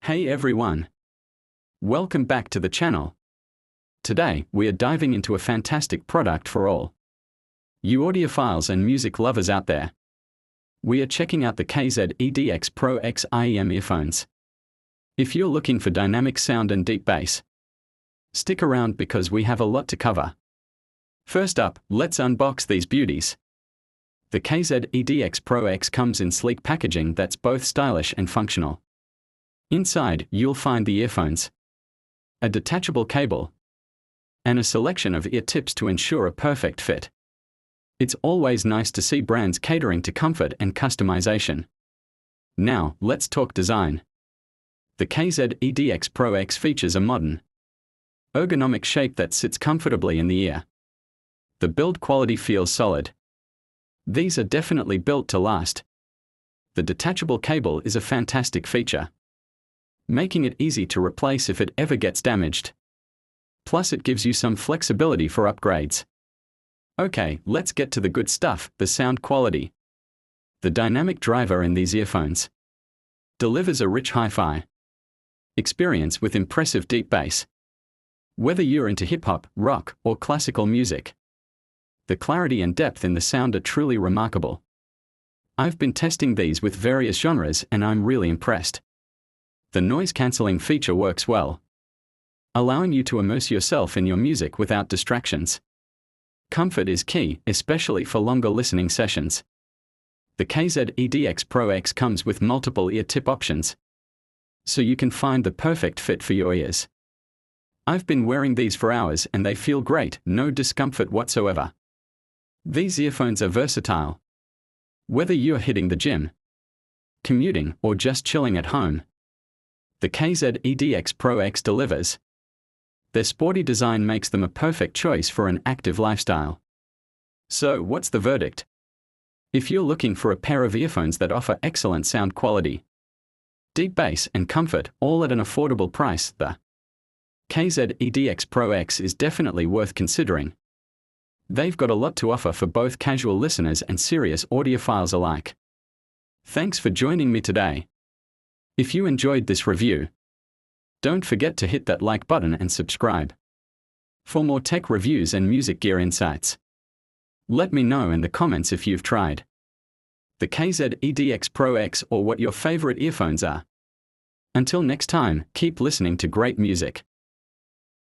Hey everyone! Welcome back to the channel. Today, we are diving into a fantastic product for all you audiophiles and music lovers out there. We are checking out the KZEDXPROXIEM earphones. If you're looking for dynamic sound and deep bass, stick around because we have a lot to cover. First up, let's unbox these beauties. The KZEDXPROX comes in sleek packaging that's both stylish and functional. Inside, you'll find the earphones, a detachable cable, and a selection of ear tips to ensure a perfect fit. It's always nice to see brands catering to comfort and customization. Now, let's talk design. The KZEDXPROX features a modern, ergonomic shape that sits comfortably in the ear. The build quality feels solid. These are definitely built to last. The detachable cable is a fantastic feature, making it easy to replace if it ever gets damaged. Plus it gives you some flexibility for upgrades. Okay, let's get to the good stuff, the sound quality. The dynamic driver in these earphones delivers a rich hi-fi experience with impressive deep bass. Whether you're into hip-hop, rock, or classical music, the clarity and depth in the sound are truly remarkable. I've been testing these with various genres and I'm really impressed. The noise-cancelling feature works well, allowing you to immerse yourself in your music without distractions. Comfort is key, especially for longer listening sessions. The KZEDXPROX comes with multiple ear tip options, so you can find the perfect fit for your ears. I've been wearing these for hours and they feel great, no discomfort whatsoever. These earphones are versatile. Whether you're hitting the gym, commuting, or just chilling at home, the KZEDXPROX delivers. Their sporty design makes them a perfect choice for an active lifestyle. So, what's the verdict? If you're looking for a pair of earphones that offer excellent sound quality, deep bass, and comfort, all at an affordable price, the KZEDXPROX is definitely worth considering. They've got a lot to offer for both casual listeners and serious audiophiles alike. Thanks for joining me today. If you enjoyed this review, don't forget to hit that like button and subscribe for more tech reviews and music gear insights. Let me know in the comments if you've tried the KZEDXPROX or what your favorite earphones are. Until next time, keep listening to great music.